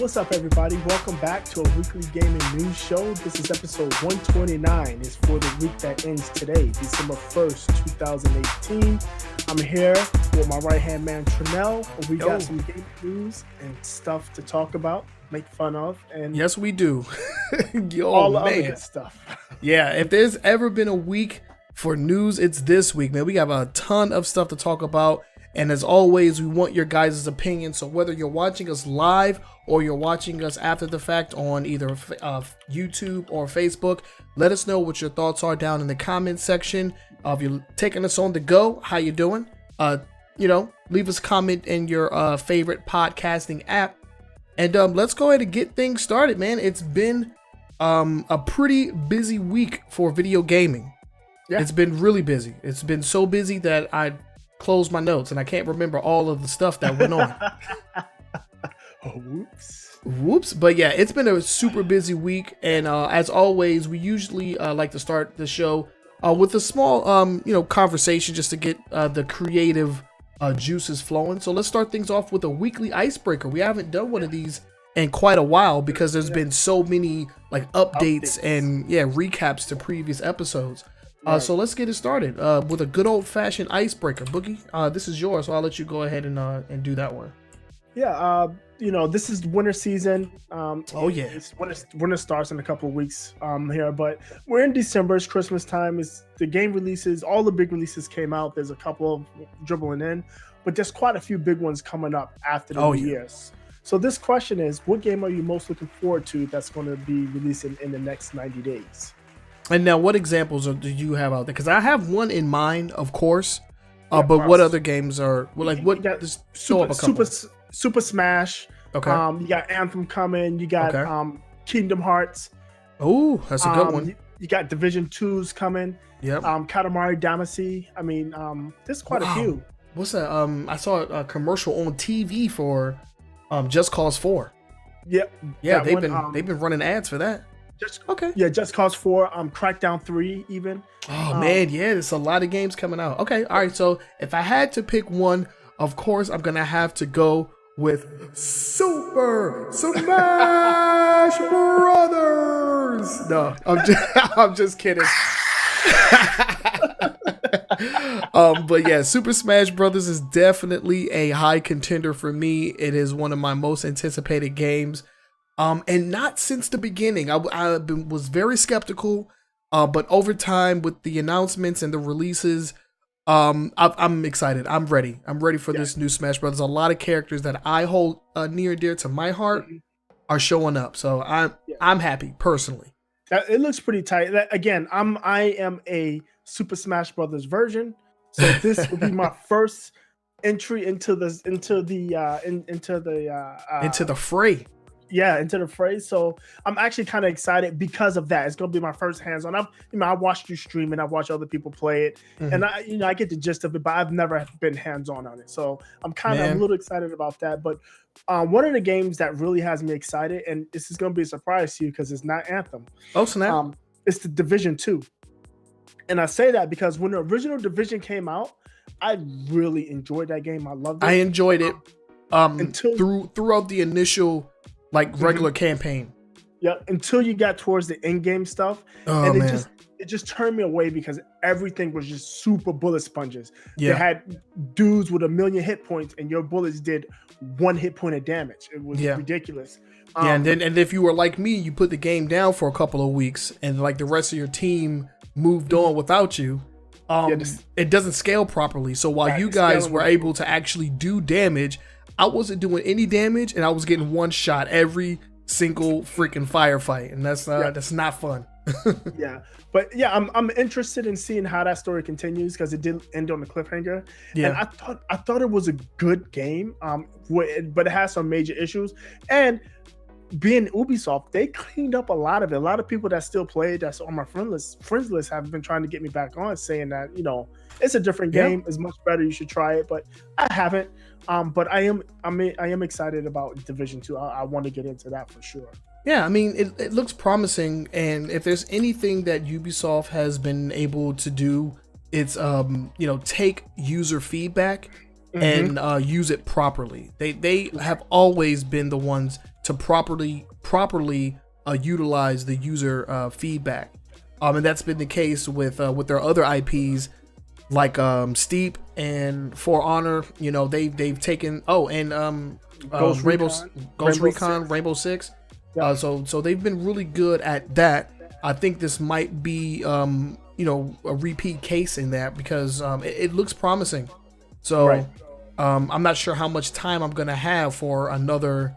What's up, everybody? Welcome back to a weekly gaming news show. This is episode 129. It's for the week that ends today, December 1st, 2018. I'm here with my right-hand man, Trenell. We got some gaming news and stuff to talk about, make fun of, and yes, we do. all the other good stuff. Yeah, if there's ever been a week for news, it's this week, man. We have a ton of stuff to talk about. And as always, we want your guys' opinion. So whether you're watching us live or you're watching us after the fact on either YouTube or Facebook, let us know what your thoughts are down in the comments section. If you're taking us on the go, how you doing? Leave us a comment in your favorite podcasting app. And let's go ahead and get things started, man. It's been a pretty busy week for video gaming. Yeah. It's been really busy. It's been so busy that I close my notes and I can't remember all of the stuff that went on. Whoops. But yeah, it's been a super busy week, and as always, we usually like to start the show with a small conversation just to get the creative juices flowing. So let's start things off with a weekly icebreaker. We haven't done one of these in quite a while because there's been so many like updates and recaps to previous episodes. So let's get it started with a good old-fashioned icebreaker. Boogie, this is yours, so I'll let you go ahead and do that one. Yeah, this is winter season. Winter starts in a couple of weeks here, but we're in December. It's Christmas time. It's the game releases. All the big releases came out. There's a couple of dribbling in, but there's quite a few big ones coming up after the New Year's. So this question is, what game are you most looking forward to that's going to be releasing in the next 90 days? And now, what examples do you have out there? Because I have one in mind, of course. But what other games are what? Just show up a couple. Super Smash. Okay. You got Anthem coming. You got Kingdom Hearts. Oh, that's a good one. You got Division 2's coming. Yep. Katamari Damacy. I mean, there's quite a few. What's that? I saw a commercial on TV for Just Cause 4. Yep. Yeah, they've been running ads for that. Just Cause 4, Crackdown 3 even. Oh man, there's a lot of games coming out. Okay, all right, so if I had to pick one, of course I'm gonna have to go with Super Smash Brothers. No, I'm just kidding. But yeah, Super Smash Brothers is definitely a high contender for me. It is one of my most anticipated games. And not since the beginning. I was very skeptical, but over time with the announcements and the releases, I'm excited. I'm ready. I'm ready for this new Smash Brothers. A lot of characters that I hold near and dear to my heart are showing up. So I'm happy personally. It looks pretty tight. Again, I am a Super Smash Brothers version, so this will be my first entry into the fray. Yeah, into the fray. So I'm actually kind of excited because of that. It's gonna be my first hands-on. I watched you stream and I've watched other people play it, and I get the gist of it, but I've never been hands-on on it. So I'm kind of a little excited about that. But one of the games that really has me excited, and this is gonna be a surprise to you because it's not Anthem. Oh snap! It's the Division 2, and I say that because when the original Division came out, I really enjoyed that game. I loved it. I enjoyed it throughout the initial regular campaign. Yeah, until you got towards the in-game stuff. It just turned me away because everything was just super bullet sponges. Yeah. They had dudes with 1,000,000 hit points and your bullets did 1 hit point of damage. It was ridiculous. And if you were like me, you put the game down for a couple of weeks and the rest of your team moved on without you. It doesn't scale properly. So while you guys were able to actually do damage, I wasn't doing any damage, and I was getting one shot every single freaking firefight, and that's not fun. I'm interested in seeing how that story continues because it did end on a cliffhanger. Yeah, and I thought it was a good game, but it has some major issues. And being Ubisoft, they cleaned up a lot of it. A lot of people that still play it, that's on my friends list, have been trying to get me back on, saying that it's a different game. It's much better. You should try it, but I haven't. But I am excited about Division 2. I want to get into that for sure. Yeah, I mean, it looks promising, and if there's anything that Ubisoft has been able to do, it's take user feedback and use it properly. They have always been the ones to properly utilize the user feedback. And that's been the case with their other IPs like Steep and For Honor. You know, they've taken Ghost Recon, Rainbow Six. Yeah. So they've been really good at that. I think this might be a repeat case in that because it looks promising. So Right. I'm not sure how much time I'm gonna have for another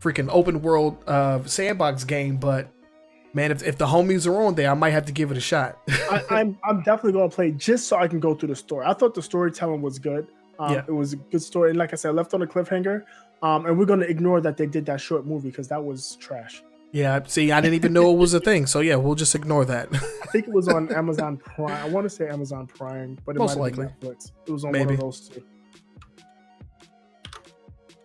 freaking open world sandbox game, but man, if the homies are on there, I might have to give it a shot. I'm definitely gonna play just so I can go through the story. I thought the storytelling was good. Yeah. It was a good story, and like I said, left on a cliffhanger. And we're gonna ignore that they did that short movie because that was trash. Yeah, see, I didn't even know it was a thing, so yeah, we'll just ignore that. I think it was on Amazon Prime. I want to say Amazon Prime, but it Most might have been likely. Netflix. It was on Maybe. one of those two.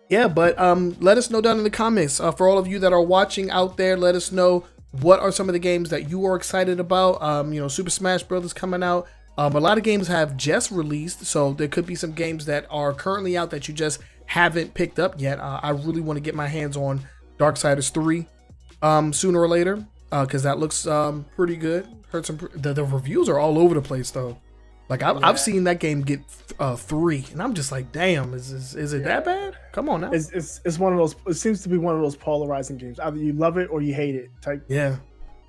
Yeah, but let us know down in the comments. For all of you that are watching out there, let us know what are some of the games that you are excited about. Super Smash Bros. Coming out. A lot of games have just released, so there could be some games that are currently out that you just haven't picked up yet. I really want to get my hands on Darksiders 3 sooner or later because that looks pretty good. Heard some the reviews are all over the place though. Like I've seen that game get 3, and I'm just like, damn, is it that bad? Come on now. It's one of those. It seems to be one of those polarizing games. Either you love it or you hate it. Type. Yeah,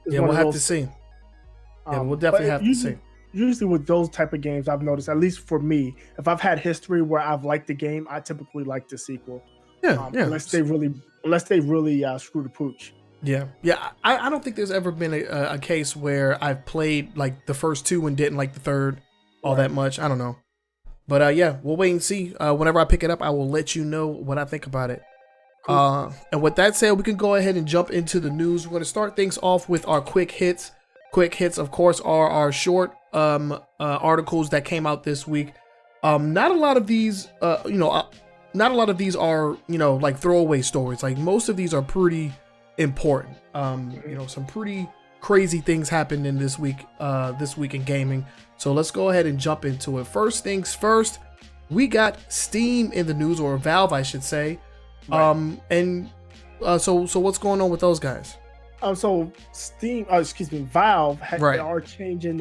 It's yeah, one we'll of have to those- see. Yeah, we'll definitely have to see. Usually with those type of games, I've noticed, at least for me, if I've had history where I've liked the game, I typically like the sequel. Yeah, yeah. Unless they really screw the pooch. Yeah, yeah. I don't think there's ever been a case where I've played like the first 2 and didn't like the third all that much. I don't know, but yeah, we'll wait and see. Whenever I pick it up, I will let you know what I think about it. Cool. And with that said, we can go ahead and jump into the news. We're going to start things off with our quick hits. Quick hits, of course, are our short articles that came out this week. Not a lot of these, are like throwaway stories. Like most of these are pretty important. Some pretty crazy things happened in this week in gaming. So let's go ahead and jump into it. First things first, we got Steam in the news, or Valve, I should say. Right. So what's going on with those guys? So Valve Right. are changing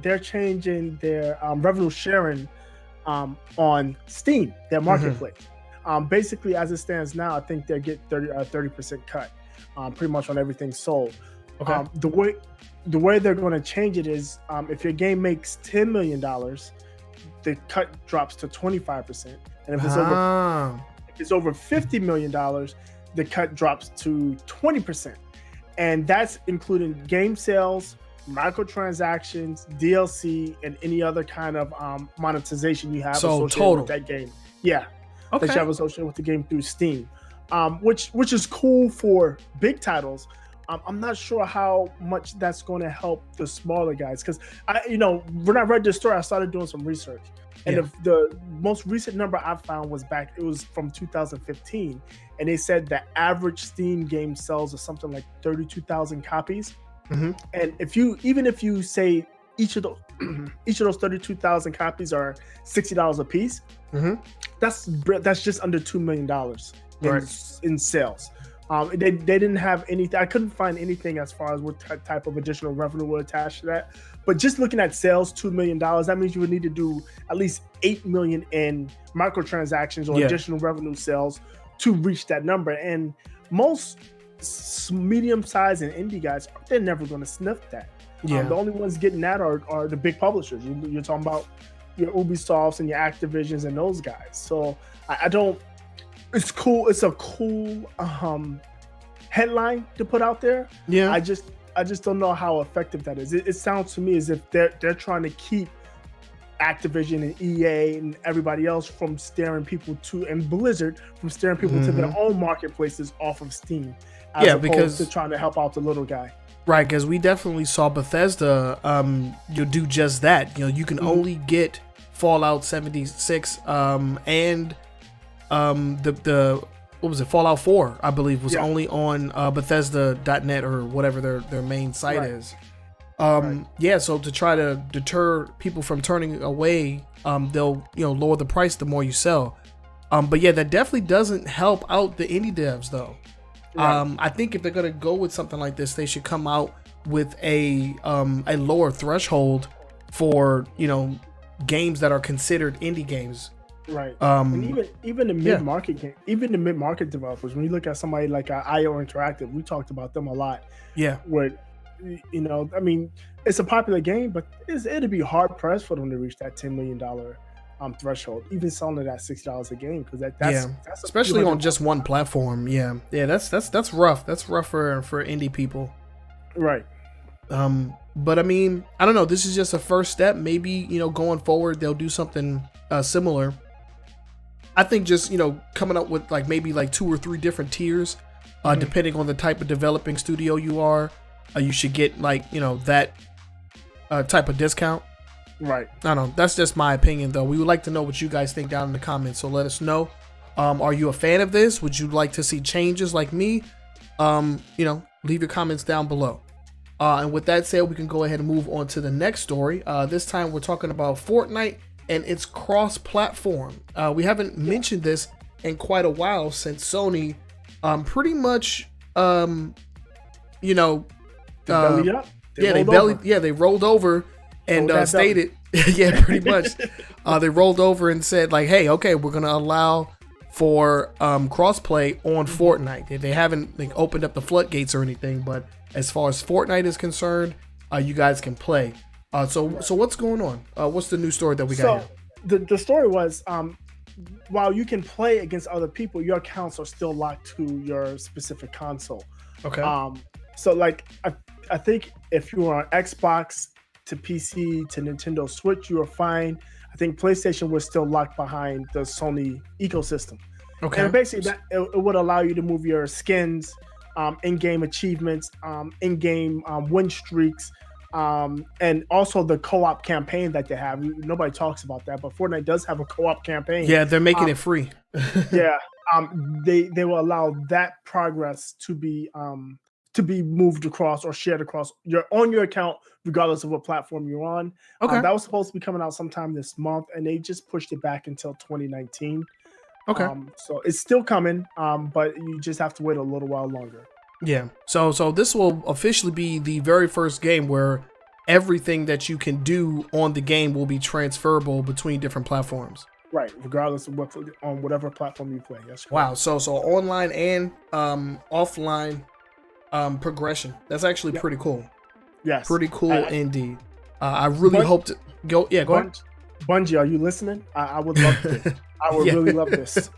they're changing their revenue sharing on Steam, their marketplace. Basically, as it stands now, I think they get 30% cut, pretty much on everything sold. Okay. The way they're going to change it is, if your game makes $10 million, the cut drops to 25%, and if it's over $50 million, the cut drops to 20%. And that's including game sales, microtransactions, DLC, and any other kind of monetization you have associated with that game. Yeah, Okay. that you have associated with the game through Steam, which is cool for big titles. I'm not sure how much that's going to help the smaller guys, because when I read this story, I started doing some research, and the most recent number I found was from 2015, and they said the average Steam game sells of something like 32,000 copies. Mm-hmm. And if you say each of those 32,000 copies are $60 a piece, mm-hmm. that's just under $2 million in sales. They didn't have anything. I couldn't find anything as far as what type of additional revenue would attach to that. But just looking at sales, $2 million, that means you would need to do at least $8 million in microtransactions or additional revenue sales to reach that number. And most medium-sized and indie guys, they're never going to sniff that. The only ones getting that are the big publishers. You're talking about your Ubisofts and your Activisions and those guys. So I don't. It's cool. It's a cool headline to put out there. Yeah. I just don't know how effective that is. It sounds to me as if they're trying to keep Activision and EA and everybody else from steering people to, and Blizzard from steering people to their own marketplaces off of Steam. As opposed to trying to help out the little guy. Right, because we definitely saw Bethesda do just that. You can only get Fallout 76 and the what was it, Fallout 4, I believe, was only on Bethesda.net or whatever their main site is. So to try to deter people from turning away, they'll lower the price the more you sell. But yeah, that definitely doesn't help out the indie devs though. Right. I think if they're gonna go with something like this, they should come out with a lower threshold for games that are considered indie games. Right. And even the mid-market game, even the mid-market developers, when you look at somebody like IO Interactive, we talked about them a lot. Yeah. Where, I mean, it's a popular game, but it'd be hard pressed for them to reach that $10 million threshold, even selling it at $60 a game, because that's especially on just one platform. Yeah, that's rough. That's rough for indie people. Right. But I mean, I don't know. This is just a first step. Maybe going forward they'll do something similar. I think just coming up with maybe 2 or 3 different tiers, depending on the type of developing studio you are. You should get that type of discount. Right. I don't know. That's just my opinion, though. We would like to know what you guys think down in the comments. So let us know. Are you a fan of this? Would you like to see changes like me? Leave your comments down below. And with that said, we can go ahead and move on to the next story. This time we're talking about Fortnite and its cross-platform. We haven't mentioned this in quite a while since Sony pretty much they rolled over and stated yeah, pretty much they rolled over and said hey, okay, we're gonna allow for crossplay on Fortnite. They haven't opened up the floodgates or anything, but as far as Fortnite is concerned, you guys can play. So what's going on? What's the new story that we got here? The story was while you can play against other people, your accounts are still locked to your specific console. Okay. So I think if you were on Xbox to PC to Nintendo Switch, you were fine. I think PlayStation was still locked behind the Sony ecosystem. Okay. And basically it would allow you to move your skins, in-game achievements, in-game win streaks, and also the co-op campaign that they have. Nobody talks about that, but Fortnite does have a co-op campaign. Yeah, they're making it free. Yeah. They will allow that progress to be moved across or shared across your account, regardless of what platform you're on. Okay. That was supposed to be coming out sometime this month, and they just pushed it back until 2019. Okay. So it's still coming, but you just have to wait a little while longer. Yeah. So this will officially be the very first game where everything that you can do on the game will be transferable between different platforms. Right, regardless of on whatever platform you play. Yes. Wow. So online and offline progression. That's actually pretty cool. Yes. Pretty cool indeed. I really hope to go. Yeah, go ahead. Bungie, are you listening? I would love this. I would really love this.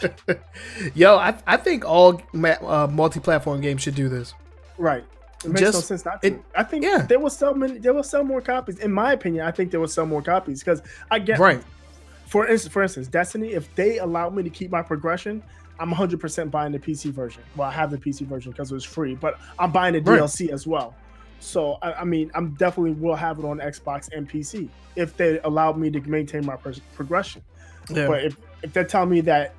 Yo, I think all multi-platform games should do this. Right. It makes no sense not to. I think they will sell more copies. In my opinion, I think they will sell more copies because I get right. For instance, Destiny, if they allow me to keep my progression, I'm 100% buying the PC version. Well, I have the PC version because it was free, but I'm buying the DLC as well. So, I mean, I'm definitely will have it on Xbox and PC if they allow me to maintain my progression. Yeah. But if they're telling me that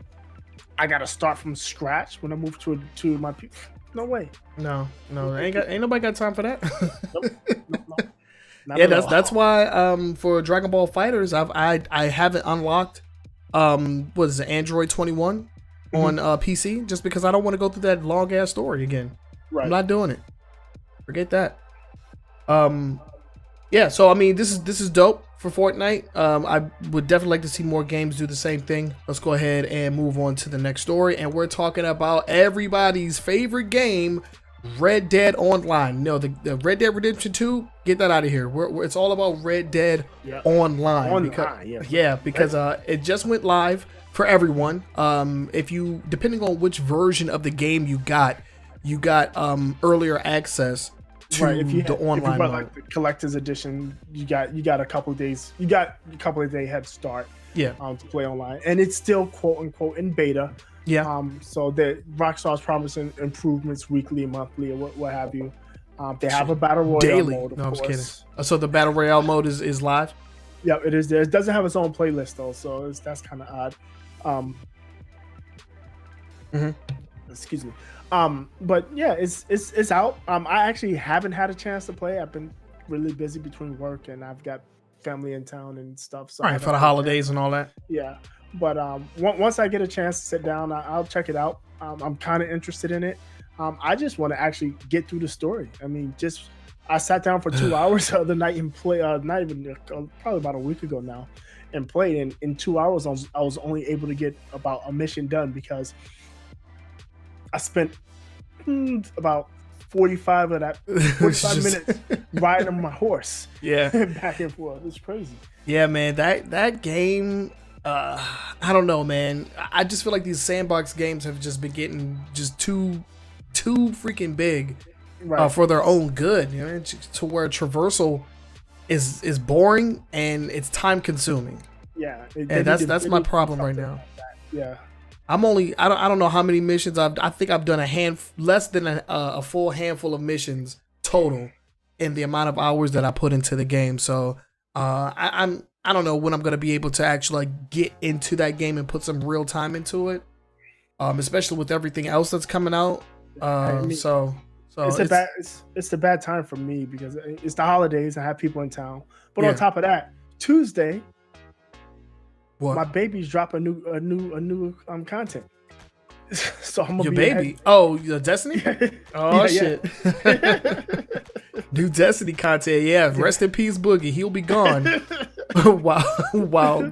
I got to start from scratch when I move to my PC, no way. No, ain't nobody got time for that. Nope. Yeah, that's why for Dragon Ball FighterZ I haven't unlocked what is it, Android 21 on PC, just because I don't want to go through that long ass story again. Right. I'm not doing it. Forget that. Yeah, so I mean this is dope for Fortnite. I would definitely like to see more games do the same thing. Let's go ahead and move on to the next story, and we're talking about everybody's favorite game, Red Dead Online. No, the Red Dead Redemption 2, get that out of here. It's all about Red Dead Online. Because it just went live for everyone. If you, depending on which version of the game you got earlier access to the online mode. Like the collector's edition, you got a couple of days. You got a couple of day head start. Yeah. To play online, and it's still quote unquote in beta. Yeah. So the Rockstar's promising improvements weekly, monthly, or what have you. They have a battle royale daily mode. No, I was kidding. So the battle royale mode is live. Yeah, it is there. It doesn't have its own playlist though, so that's kind of odd. Excuse me. But yeah, it's out. I actually haven't had a chance to play. I've been really busy between work and I've got family in town and stuff. So for the holidays and all that. Yeah. But once I get a chance to sit down, I'll check it out. I'm kind of interested in it. I just want to actually get through the story. I mean, I sat down for 2 hours the other night and play. Not even probably about a week ago now, and played. And in 2 hours, I was only able to get about a mission done because I spent about 45 of that 45 minutes riding on my horse. Yeah, back and forth. It's crazy. Yeah, man. That game. I don't know, man. I just feel like these sandbox games have just been getting just too freaking big for their own good. You know, to where traversal is boring and it's time consuming. Yeah, and that's my problem right now. Yeah. I don't know how many missions I think I've done less than a full handful of missions total in the amount of hours that I put into the game. So I don't know when I'm gonna be able to actually like get into that game and put some real time into it, especially with everything else that's coming out. So it's a bad time for me because it's the holidays. I have people in town, but on top of that, Tuesday. What? My baby's dropping a new content. So I'm gonna your baby. Oh, your Destiny. Oh shit. New Destiny content. Yeah. Rest in peace, Boogie. He'll be gone. while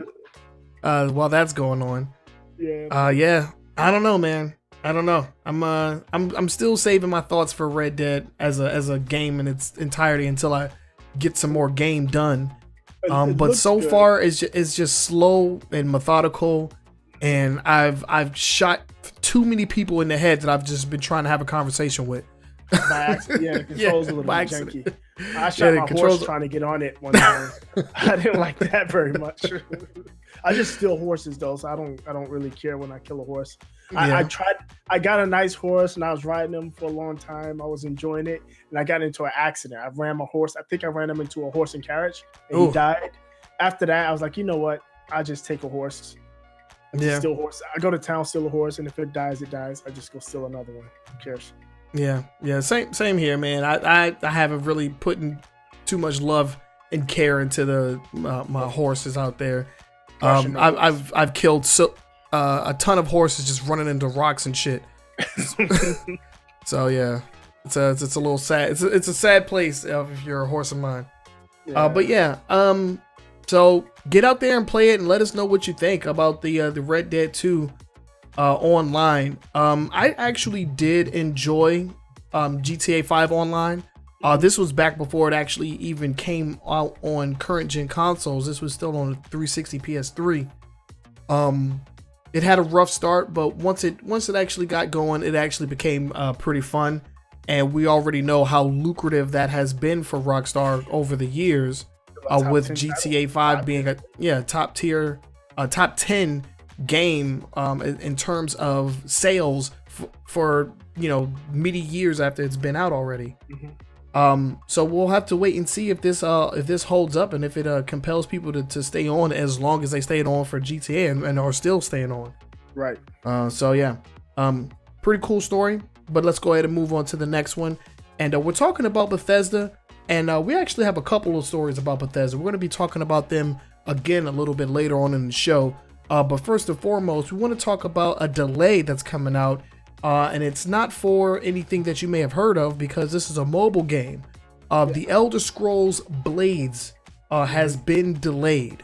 that's going on. Yeah. Yeah. I don't know, man. I don't know. I'm still saving my thoughts for Red Dead as a game in its entirety until I get some more game done. But so far it's just slow and methodical, and I've shot too many people in the head that I've just been trying to have a conversation with. By accident. Yeah, the controls a little bit janky. I shot my horse trying to get on it one time. I didn't like that very much. I just steal horses though, so I don't really care when I kill a horse. I got a nice horse and I was riding him for a long time. I was enjoying it, and I got into an accident. I ran my horse. I think I ran him into a horse and carriage, and he died. After that, I was like, you know what? I'll just take a horse. Steal a horse. I go to town, steal a horse, and if it dies, it dies. I just go steal another one. Who cares? Yeah. Same here, man. I haven't really put too much love and care into my horses out there. I've killed a ton of horses just running into rocks and shit. So yeah, it's a little sad. It's a sad place if you're a horse of mine. Yeah. But yeah, so get out there and play it and let us know what you think about the Red Dead 2 online. I actually did enjoy GTA 5 online. This was back before it actually even came out on current gen consoles. This was still on the 360 PS3. It had a rough start, but once it actually got going, it actually became pretty fun. And we already know how lucrative that has been for Rockstar over the years, with GTA 5 being a top 10 game in terms of sales for many years after it's been out already. So we'll have to wait and see if this holds up and if it compels people to stay on as long as they stayed on for GTA and are still staying on. Right. So yeah, pretty cool story. But let's go ahead and move on to the next one. And we're talking about Bethesda, and we actually have a couple of stories about Bethesda. We're going to be talking about them again a little bit later on in the show. But first and foremost, we want to talk about a delay that's coming out. And it's not for anything that you may have heard of, because this is a mobile game. The Elder Scrolls Blades has been delayed.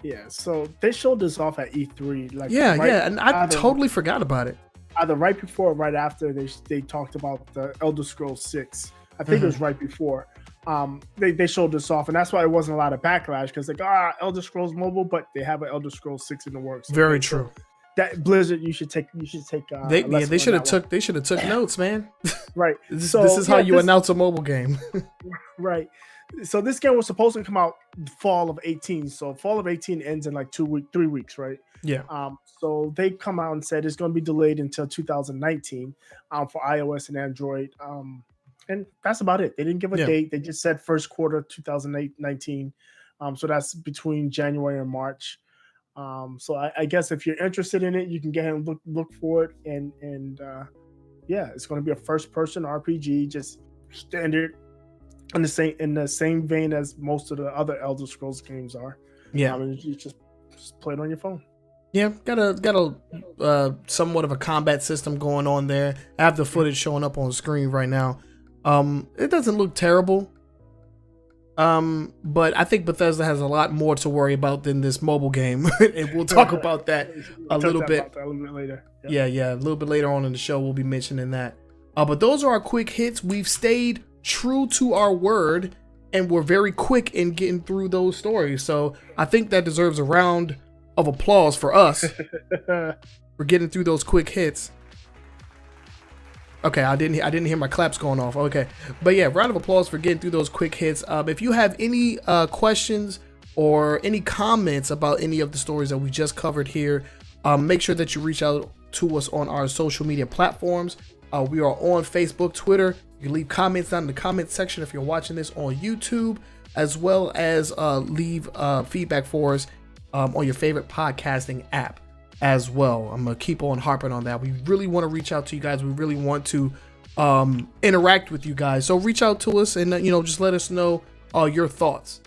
Yeah, so they showed this off at E3. And I totally forgot about it. Either right before or right after they talked about the Elder Scrolls 6. I think it was right before. They showed this off, and that's why it wasn't a lot of backlash, because Elder Scrolls Mobile, but they have an Elder Scrolls 6 in the works. Very true. That Blizzard, you should take. They should have took notes, man. Right. This is how you announce a mobile game. Right. So this game was supposed to come out fall of 18. So fall of 18 ends in like 3 weeks, right? Yeah. So they come out and said it's going to be delayed until 2019 for iOS and Android. And that's about it. They didn't give a date. They just said first quarter 2019. So that's between January and March. So I guess if you're interested in it, you can get ahead and look for it. And it's going to be a first person RPG, just standard in the same vein as most of the other Elder Scrolls games are. Yeah. You just play it on your phone. Yeah, got a somewhat of a combat system going on there. I have the footage showing up on the screen right now. It doesn't look terrible. But I think Bethesda has a lot more to worry about than this mobile game, and we'll talk about that a little bit later. Yeah, a little bit later on in the show, we'll be mentioning that. But those are our quick hits. We've stayed true to our word, and we're very quick in getting through those stories. So I think that deserves a round of applause for us for getting through those quick hits. Okay, I didn't hear my claps going off. Okay, but yeah, round of applause for getting through those quick hits. If you have any questions or any comments about any of the stories that we just covered here, make sure that you reach out to us on our social media platforms. We are on Facebook, Twitter. You can leave comments down in the comment section if you're watching this on YouTube, as well as leave feedback for us on your favorite podcasting app as well. I'm gonna keep on harping on that. We really want to reach out to you guys. We really want to interact with you guys. So reach out to us and just let us know your thoughts